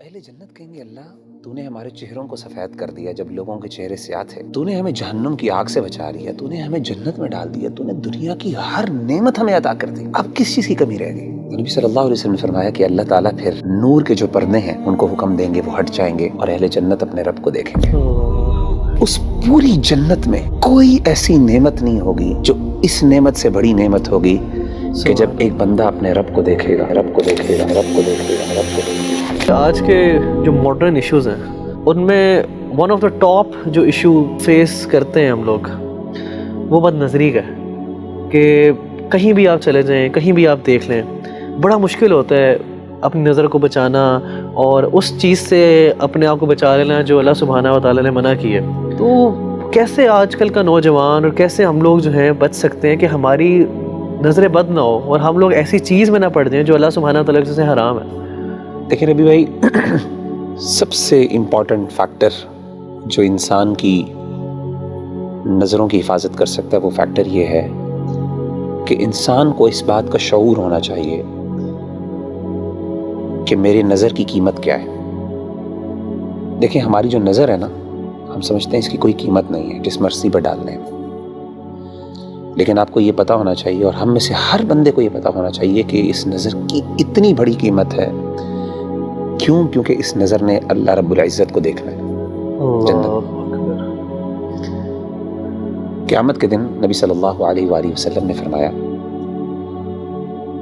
اہل جنت کہیں گے اللہ تو نے ہمارے چہروں کو سفید کر دیا جب لوگوں کے چہرے سیاہ تھے، تو نے ہمیں جہنم کی آگ سے بچا لیا، تو نے ہمیں جنت میں ڈال دیا، تو نے دنیا کی ہر نعمت ہمیں عطا کر دی، اب کس چیز کی کمی رہ گئی؟ نبی صلی اللہ علیہ وسلم نے فرمایا کہ اللہ تعالیٰ پھر نور کے جو پردے ہیں ان کو حکم دیں گے، وہ ہٹ جائیں گے اور اہل جنت اپنے رب کو دیکھیں گے۔ اس پوری جنت میں کوئی ایسی نعمت نہیں ہوگی جو اس نعمت سے بڑی نعمت ہوگی کہ جب ایک بندہ اپنے رب کو دیکھے گا، رب کو دیکھے گا، رب کو دیکھے گا، رب کو دیکھے گا۔ آج کے جو ماڈرن ایشوز ہیں ان میں ون آف دا ٹاپ جو ایشو فیس کرتے ہیں ہم لوگ وہ بد نظری کا ہے کہ کہیں بھی آپ چلے جائیں، کہیں بھی آپ دیکھ لیں، بڑا مشکل ہوتا ہے اپنی نظر کو بچانا اور اس چیز سے اپنے آپ کو بچا لینا جو اللہ سبحانہ و تعالیٰ نے منع کی ہے۔ تو کیسے آج کل کا نوجوان اور کیسے ہم لوگ جو ہیں بچ سکتے ہیں کہ ہماری نظر بد نہ ہو اور ہم لوگ ایسی چیز میں نہ پڑ جائیں جو اللہ سبحانہ و تعالیٰ سے حرام ہے؟ دیکھیں نبی بھائی، سب سے امپورٹنٹ فیکٹر جو انسان کی نظروں کی حفاظت کر سکتا ہے وہ فیکٹر یہ ہے کہ انسان کو اس بات کا شعور ہونا چاہیے کہ میری نظر کی قیمت کیا ہے۔ دیکھیں ہماری جو نظر ہے نا، ہم سمجھتے ہیں اس کی کوئی قیمت نہیں ہے، جس مرضی پر ڈال لیں، لیکن آپ کو یہ پتا ہونا چاہیے اور ہم میں سے ہر بندے کو یہ پتا ہونا چاہیے کہ اس نظر کی اتنی بڑی قیمت ہے۔ کیوں؟ کیونکہ اس نظر نے اللہ رب العزت کو دیکھنا ہے جنت۔ قیامت کے دن نبی صلی اللہ علیہ وآلہ وسلم نے فرمایا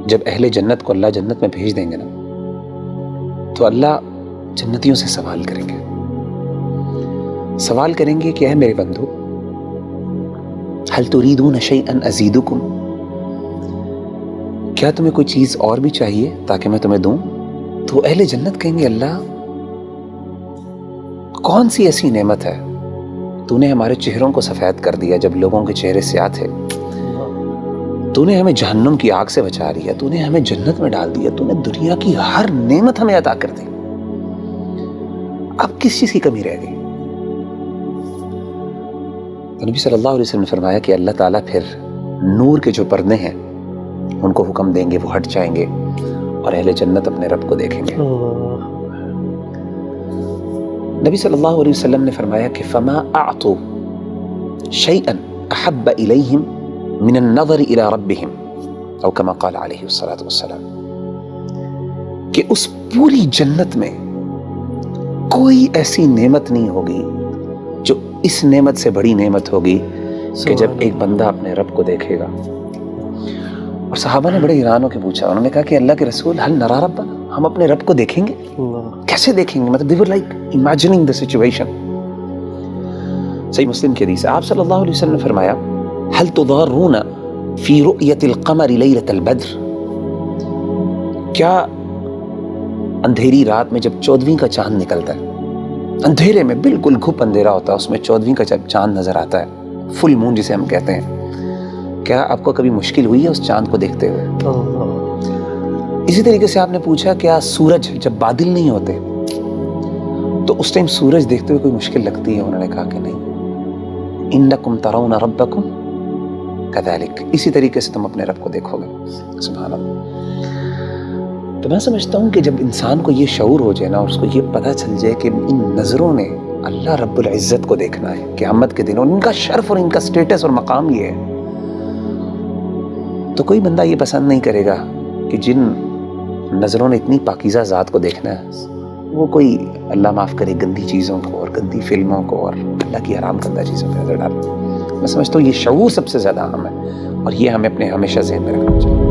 جب اہل جنت کو اللہ جنت میں بھیج دیں گے نا تو اللہ جنتیوں سے سوال کریں گے، سوال کریں گے کہ اے میرے بندو هل تريدون شيئا ازيدكم، کیا تمہیں کوئی چیز اور بھی چاہیے تاکہ میں تمہیں دوں؟ تو اہل جنت کہیں گے اللہ کون سی ایسی نعمت ہے، تو نے ہمارے چہروں کو سفید کر دیا جب لوگوں کے چہرے سیاہ تھے، تو نے ہمیں جہنم کی آگ سے بچا لیا، تو نے ہمیں جنت میں ڈال دیا، تو نے دنیا کی ہر نعمت ہمیں عطا کر دی، اب کس چیز کی کمی رہ گئی؟ تو نبی صلی اللہ علیہ وسلم نے فرمایا کہ اللہ تعالیٰ پھر نور کے جو پردے ہیں ان کو حکم دیں گے، وہ ہٹ جائیں گے اور اہل جنت اپنے رب کو دیکھیں گے۔ نبی صلی اللہ علیہ وسلم نے فرمایا کہ فما اعطوا شيئا احب اليهم من النظر الى ربهم او كما قال علیہ الصلوۃ والسلام، کہ اس پوری جنت میں کوئی ایسی نعمت نہیں ہوگی جو اس نعمت سے بڑی نعمت ہوگی کہ جب ایک بندہ اپنے رب کو دیکھے گا۔ اور صحابہ نے بڑے حیران ہو کے پوچھا، انہوں نے کہا کہ اللہ کے رسول هل نرى ربنا، ہم اپنے رب کو دیکھیں گے؟ کیسے دیکھیں گے؟ مطلب they were like imagining the situation۔ صحیح مسلم کی حدیث ہے، آپ صلی اللہ علیہ وسلم نے فرمایا هل تضارون في رؤية القمر ليلة البدر، کیا اندھیری رات میں جب 14ویں کا چاند نکلتا ہے، اندھیرے میں بالکل گھپ اندھیرا ہوتا ہے، اس میں 14ویں کا جب چاند نظر آتا ہے، فل مون جسے ہم کہتے ہیں، کیا آپ کو کبھی مشکل ہوئی ہے اس چاند کو دیکھتے ہوئے؟ اسی طریقے سے آپ نے پوچھا کیا سورج جب بادل نہیں ہوتے تو اس ٹائم سورج دیکھتے ہوئے کوئی مشکل لگتی ہے؟ انہوں نے کہا کہ نہیں، انکم ترون ربکم کذالک، اسی طریقے سے تم اپنے رب کو دیکھو گے۔ سبحان اللہ۔ تو میں سمجھتا ہوں کہ جب انسان کو یہ شعور ہو جائے نا اور اس کو یہ پتہ چل جائے کہ ان نظروں نے اللہ رب العزت کو دیکھنا ہے قیامت کے دن، اور ان کا شرف اور ان کا سٹیٹس اور مقام یہ ہے، تو کوئی بندہ یہ پسند نہیں کرے گا کہ جن نظروں نے اتنی پاکیزہ ذات کو دیکھنا ہے وہ کوئی اللہ معاف کرے گندی چیزوں کو اور گندی فلموں کو اور اللہ کی حرام کردہ چیزوں پہ نظر ڈالے۔ میں سمجھتا ہوں یہ شعور سب سے زیادہ اہم ہے اور یہ ہمیں اپنے ہمیشہ ذہن میں رکھنا چاہیے۔